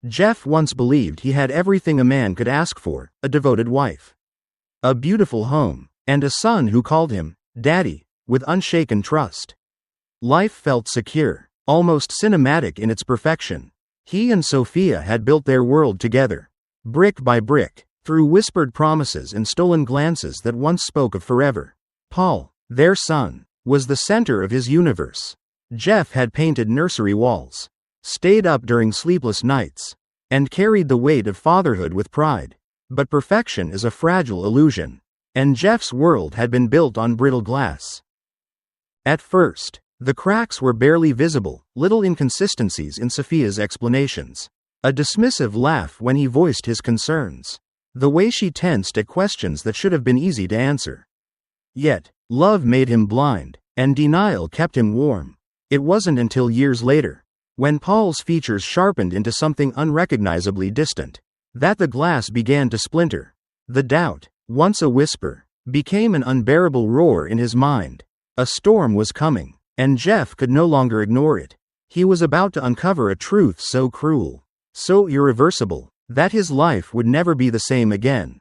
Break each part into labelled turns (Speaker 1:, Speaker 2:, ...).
Speaker 1: Jeff once believed he had everything a man could ask for: a devoted wife, a beautiful home, and a son who called him Daddy with unshaken trust. Life felt secure, almost cinematic in its perfection. He and Sophia had built their world together, brick by brick, through whispered promises and stolen glances that once spoke of forever. Paul, their son, was the center of his universe. Jeff had painted nursery walls, stayed up during sleepless nights, and carried the weight of fatherhood with pride. But perfection is a fragile illusion, and Jeff's world had been built on brittle glass. At first, the cracks were barely visible, little inconsistencies in Sophia's explanations, a dismissive laugh when he voiced his concerns, the way she tensed at questions that should have been easy to answer. Yet, love made him blind, and denial kept him warm. It wasn't until years later, when Paul's features sharpened into something unrecognizably distant, that the glass began to splinter. The doubt, once a whisper, became an unbearable roar in his mind. A storm was coming, and Jeff could no longer ignore it. He was about to uncover a truth so cruel, so irreversible, that his life would never be the same again.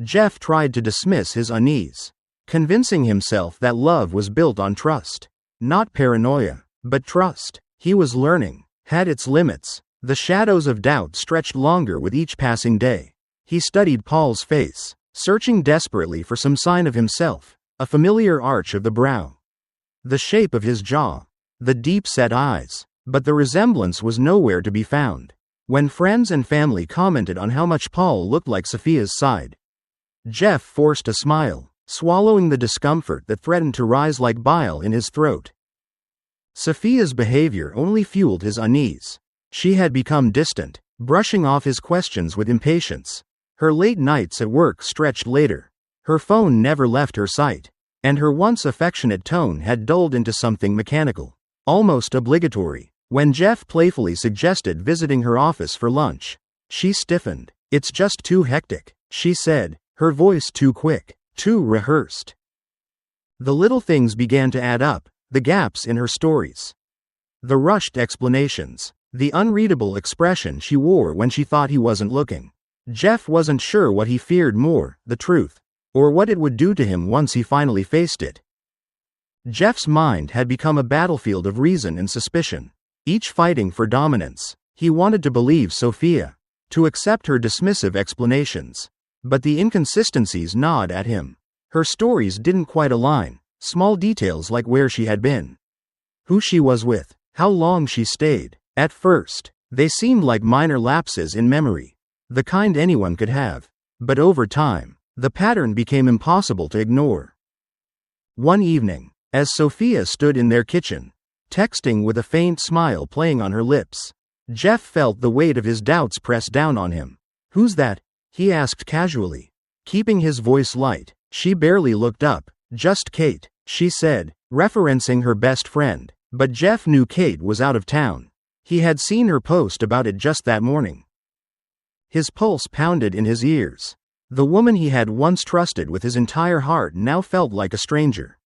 Speaker 1: Jeff tried to dismiss his unease, convincing himself that love was built on trust. Not paranoia, but trust. He was learning, had its limits. The shadows of doubt stretched longer with each passing day. He studied Paul's face, searching desperately for some sign of himself, a familiar arch of the brow, the shape of his jaw, the deep-set eyes, but the resemblance was nowhere to be found. When friends and family commented on how much Paul looked like Sophia's side, Jeff forced a smile, swallowing the discomfort that threatened to rise like bile in his throat. Sophia's behavior only fueled his unease. She had become distant, brushing off his questions with impatience. Her late nights at work stretched later. Her phone never left her sight, and her once affectionate tone had dulled into something mechanical, almost obligatory. When Jeff playfully suggested visiting her office for lunch, she stiffened. "It's just too hectic," she said, her voice too quick, too rehearsed. The little things began to add up, the gaps in her stories, the rushed explanations, the unreadable expression she wore when she thought he wasn't looking. Jeff wasn't sure what he feared more, the truth, or what it would do to him once he finally faced it. Jeff's mind had become a battlefield of reason and suspicion, each fighting for dominance. He wanted to believe Sophia, to accept her dismissive explanations, but the inconsistencies gnawed at him. Her stories didn't quite align. Small details like where she had been, who she was with, how long she stayed. At first, they seemed like minor lapses in memory, the kind anyone could have. But over time, the pattern became impossible to ignore. One evening, as Sophia stood in their kitchen, texting with a faint smile playing on her lips, Jeff felt the weight of his doubts press down on him. "Who's that?" he asked casually, keeping his voice light. She barely looked up. "Just Kate," she said, referencing her best friend. But Jeff knew Kate was out of town. He had seen her post about it just that morning. His pulse pounded in his ears. The woman he had once trusted with his entire heart now felt like a stranger,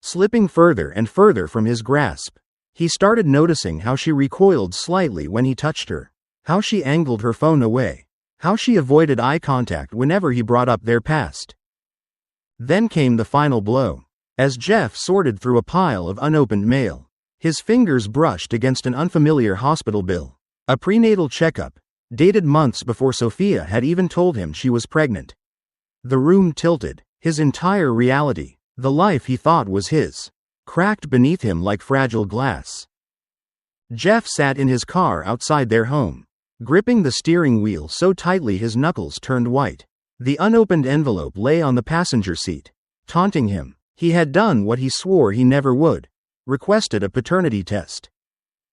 Speaker 1: slipping further and further from his grasp. He started noticing how she recoiled slightly when he touched her, how she angled her phone away, how she avoided eye contact whenever he brought up their past. Then came the final blow. As Jeff sorted through a pile of unopened mail, his fingers brushed against an unfamiliar hospital bill. A prenatal checkup, dated months before Sophia had even told him she was pregnant. The room tilted. His entire reality, the life he thought was his, cracked beneath him like fragile glass. Jeff sat in his car outside their home, gripping the steering wheel so tightly his knuckles turned white. The unopened envelope lay on the passenger seat, taunting him. He had done what he swore he never would, requested a paternity test.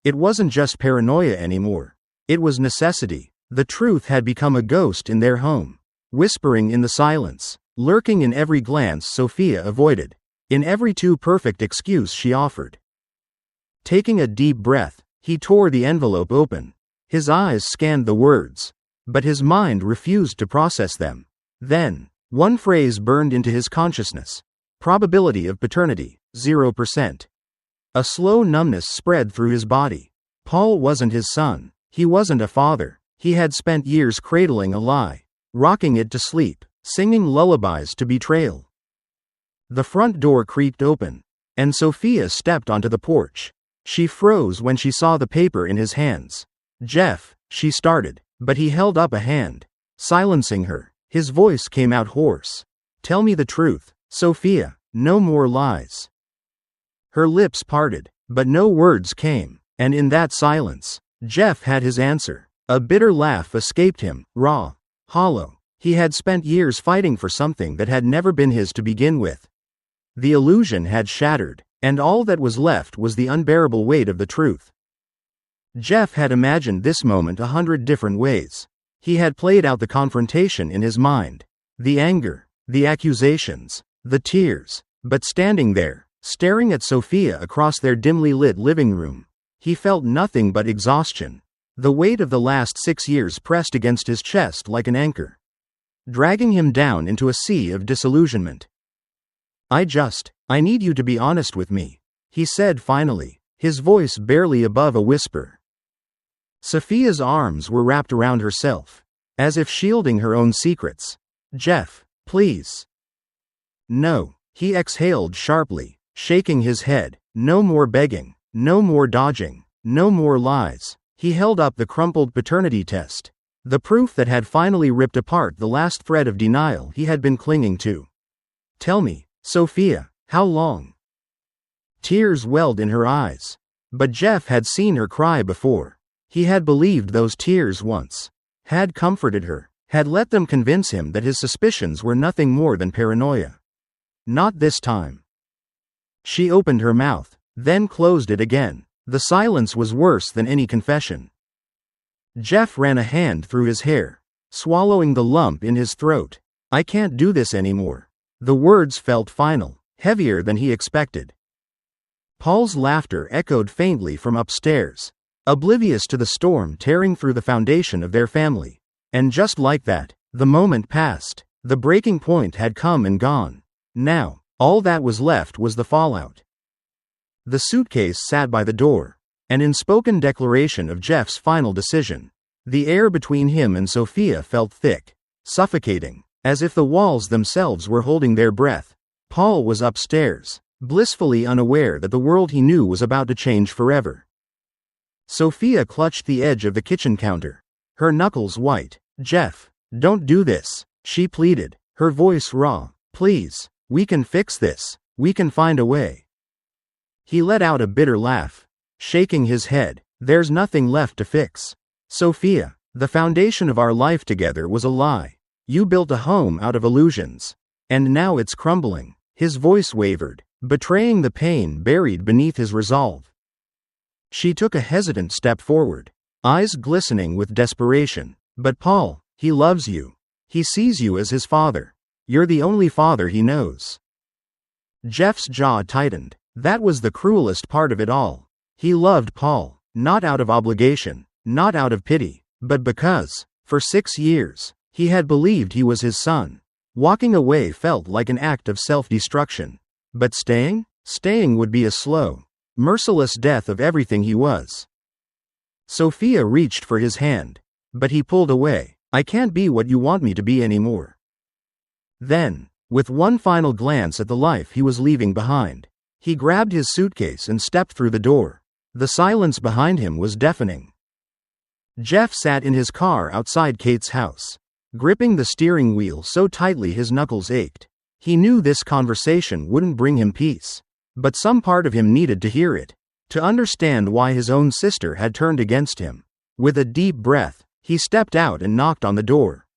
Speaker 1: It wasn't just paranoia anymore. It was necessity. The truth had become a ghost in their home, whispering in the silence, lurking in every glance Sophia avoided, in every too perfect excuse she offered. Taking a deep breath, he tore the envelope open. His eyes scanned the words, but his mind refused to process them. Then, one phrase burned into his consciousness. Probability of paternity, 0%. A slow numbness spread through his body. Paul wasn't his son. He wasn't a father. He had spent years cradling a lie, rocking it to sleep, singing lullabies to betrayal. The front door creaked open, and Sophia stepped onto the porch. She froze when she saw the paper in his hands. "Jeff," she started, but he held up a hand, silencing her. His voice came out hoarse. "Tell me the truth, Sophia, no more lies." Her lips parted, but no words came, and in that silence, Jeff had his answer. A bitter laugh escaped him, raw, hollow. He had spent years fighting for something that had never been his to begin with. The illusion had shattered, and all that was left was the unbearable weight of the truth. Jeff had imagined this moment 100 different ways. He had played out the confrontation in his mind, the anger, the accusations, the tears, but standing there, staring at Sophia across their dimly lit living room, he felt nothing but exhaustion. The weight of the last 6 years pressed against his chest like an anchor, dragging him down into a sea of disillusionment. I need you to be honest with me," he said finally, his voice barely above a whisper. Sophia's arms were wrapped around herself, as if shielding her own secrets. "Jeff, please." "No," he exhaled sharply, shaking his head. "No more begging, no more dodging, no more lies." He held up the crumpled paternity test, the proof that had finally ripped apart the last thread of denial he had been clinging to. "Tell me, Sophia, how long?" Tears welled in her eyes. But Jeff had seen her cry before. He had believed those tears once, had comforted her, had let them convince him that his suspicions were nothing more than paranoia. Not this time. She opened her mouth, then closed it again. The silence was worse than any confession. Jeff ran a hand through his hair, swallowing the lump in his throat. "I can't do this anymore." The words felt final, heavier than he expected. Paul's laughter echoed faintly from upstairs, oblivious to the storm tearing through the foundation of their family. And just like that, the moment passed. The breaking point had come and gone. Now, all that was left was the fallout. The suitcase sat by the door, an unspoken declaration of Jeff's final decision. The air between him and Sophia felt thick, suffocating, as if the walls themselves were holding their breath. Paul was upstairs, blissfully unaware that the world he knew was about to change forever. Sophia clutched the edge of the kitchen counter, her knuckles white. "Jeff, don't do this," she pleaded, her voice raw. "Please, we can fix this, we can find a way." He let out a bitter laugh, shaking his head. "There's nothing left to fix. Sophia, the foundation of our life together was a lie. You built a home out of illusions. And now it's crumbling." His voice wavered, betraying the pain buried beneath his resolve. She took a hesitant step forward, eyes glistening with desperation. "But Paul, he loves you. He sees you as his father. You're the only father he knows." Jeff's jaw tightened. That was the cruelest part of it all. He loved Paul, not out of obligation, not out of pity, but because, for 6 years, he had believed he was his son. Walking away felt like an act of self-destruction. But staying would be a slow, merciless death of everything he was. Sophia reached for his hand, but he pulled away. "I can't be what you want me to be anymore." Then, with one final glance at the life he was leaving behind, he grabbed his suitcase and stepped through the door. The silence behind him was deafening. Jeff sat in his car outside Kate's house, gripping the steering wheel so tightly his knuckles ached. He knew this conversation wouldn't bring him peace, but some part of him needed to hear it, to understand why his own sister had turned against him. With a deep breath, he stepped out and knocked on the door.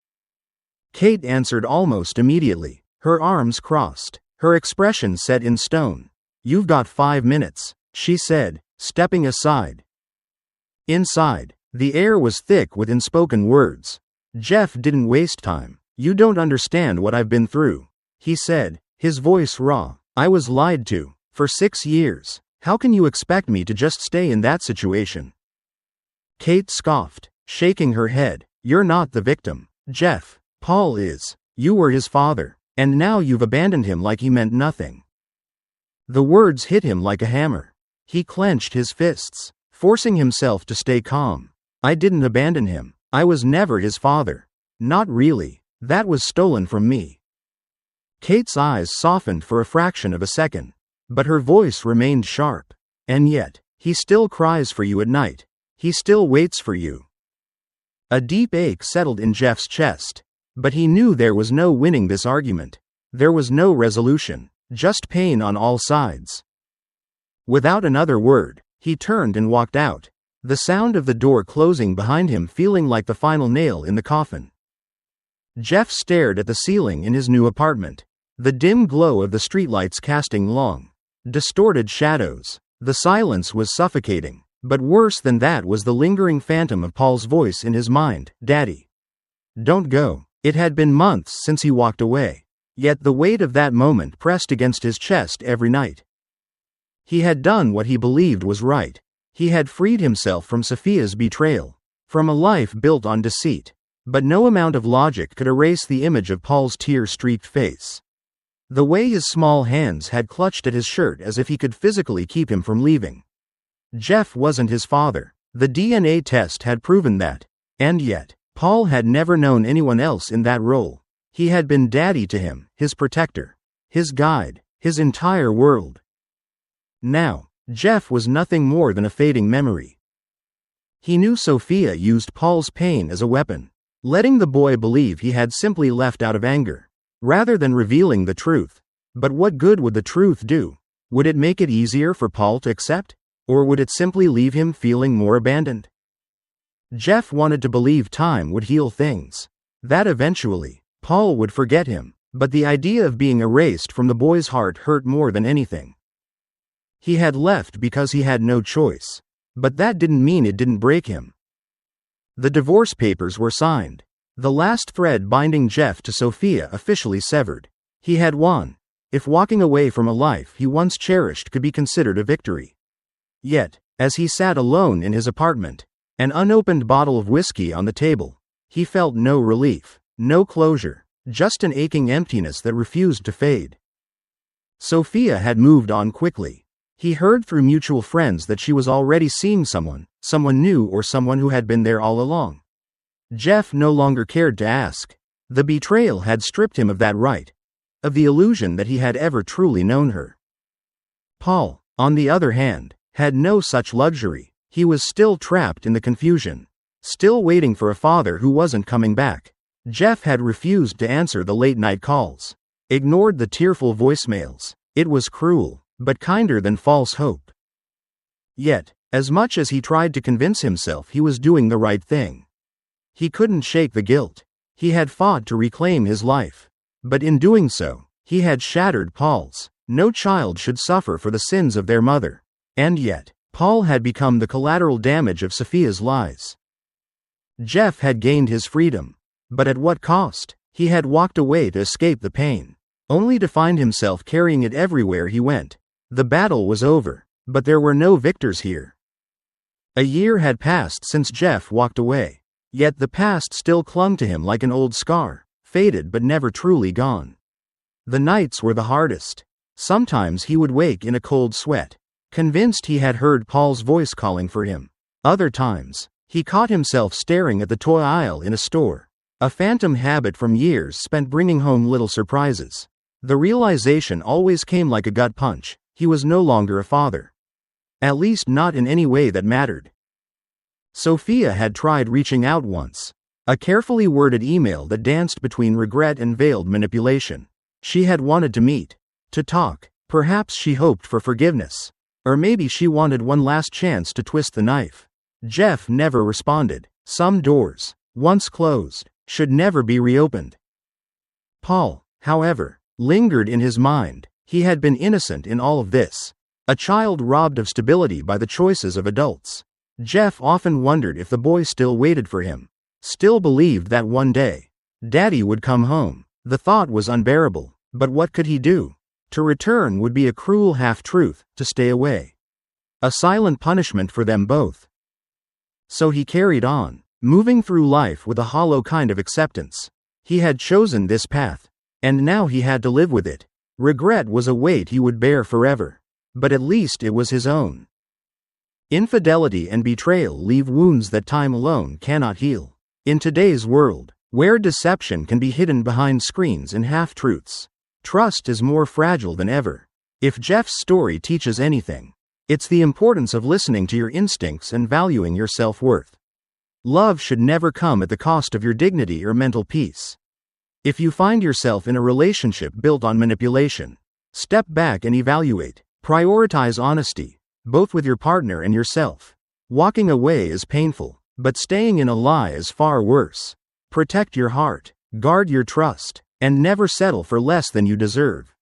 Speaker 1: Kate answered almost immediately, her arms crossed, her expression set in stone. "You've got 5 minutes, she said, stepping aside. Inside, the air was thick with unspoken words. Jeff didn't waste time. "You don't understand what I've been through," he said, his voice raw. "I was lied to, for 6 years. How can you expect me to just stay in that situation?" Kate scoffed, shaking her head. "You're not the victim, Jeff. Paul is. You were his father, and now you've abandoned him like he meant nothing." The words hit him like a hammer. He clenched his fists, forcing himself to stay calm. I didn't abandon him. I was never his father. Not really. That was stolen from me. Kate's eyes softened for a fraction of a second, but her voice remained sharp. And yet, he still cries for you at night. He still waits for you. A deep ache settled in Jeff's chest, but he knew there was no winning this argument. There was no resolution, just pain on all sides. Without another word, he turned and walked out, the sound of the door closing behind him feeling like the final nail in the coffin. Jeff stared at the ceiling in his new apartment, the dim glow of the streetlights casting long, distorted shadows. The silence was suffocating, but worse than that was the lingering phantom of Paul's voice in his mind, "Daddy, don't go." It had been months since he walked away, yet the weight of that moment pressed against his chest every night. He had done what he believed was right. He had freed himself from Sophia's betrayal, from a life built on deceit, but no amount of logic could erase the image of Paul's tear-streaked face. The way his small hands had clutched at his shirt as if he could physically keep him from leaving. Jeff wasn't his father. The DNA test had proven that, and yet, Paul had never known anyone else in that role. He had been daddy to him, his protector, his guide, his entire world. Now, Jeff was nothing more than a fading memory. He knew Sophia used Paul's pain as a weapon, letting the boy believe he had simply left out of anger, rather than revealing the truth. But what good would the truth do? Would it make it easier for Paul to accept? Or would it simply leave him feeling more abandoned? Jeff wanted to believe time would heal things, that eventually, Paul would forget him, but the idea of being erased from the boy's heart hurt more than anything. He had left because he had no choice, but that didn't mean it didn't break him. The divorce papers were signed, the last thread binding Jeff to Sophia officially severed. He had won, if walking away from a life he once cherished could be considered a victory. Yet, as he sat alone in his apartment, an unopened bottle of whiskey on the table, he felt no relief, no closure, just an aching emptiness that refused to fade. Sophia had moved on quickly. He heard through mutual friends that she was already seeing someone new or someone who had been there all along. Jeff no longer cared to ask. The betrayal had stripped him of that right, of the illusion that he had ever truly known her. Paul, on the other hand, had no such luxury. He was still trapped in the confusion, still waiting for a father who wasn't coming back. Jeff had refused to answer the late-night calls, ignored the tearful voicemails. It was cruel, but kinder than false hope. Yet, as much as he tried to convince himself he was doing the right thing, he couldn't shake the guilt. He had fought to reclaim his life, but in doing so, he had shattered Paul's. No child should suffer for the sins of their mother. And yet, Paul had become the collateral damage of Sophia's lies. Jeff had gained his freedom, but at what cost? He had walked away to escape the pain, only to find himself carrying it everywhere he went. The battle was over, but there were no victors here. A year had passed since Jeff walked away, yet the past still clung to him like an old scar, faded but never truly gone. The nights were the hardest. Sometimes he would wake in a cold sweat, convinced he had heard Paul's voice calling for him. Other times, he caught himself staring at the toy aisle in a store, a phantom habit from years spent bringing home little surprises. The realization always came like a gut punch. He was no longer a father. At least not in any way that mattered. Sophia had tried reaching out once, a carefully worded email that danced between regret and veiled manipulation. She had wanted to meet, to talk. Perhaps she hoped for forgiveness. Or maybe she wanted one last chance to twist the knife. Jeff never responded. Some doors, once closed, should never be reopened. Paul, however, lingered in his mind. He had been innocent in all of this, a child robbed of stability by the choices of adults. Jeff often wondered if the boy still waited for him, still believed that one day, Daddy would come home. The thought was unbearable, but what could he do? To return would be a cruel half-truth, to stay away, a silent punishment for them both. So he carried on, moving through life with a hollow kind of acceptance. He had chosen this path, and now he had to live with it. Regret was a weight he would bear forever, but at least it was his own. Infidelity and betrayal leave wounds that time alone cannot heal. In today's world, where deception can be hidden behind screens and half-truths, trust is more fragile than ever. If Jeff's story teaches anything, it's the importance of listening to your instincts and valuing your self-worth. Love should never come at the cost of your dignity or mental peace. If you find yourself in a relationship built on manipulation, step back and evaluate. Prioritize honesty, both with your partner and yourself. Walking away is painful, but staying in a lie is far worse. Protect your heart, guard your trust, and never settle for less than you deserve.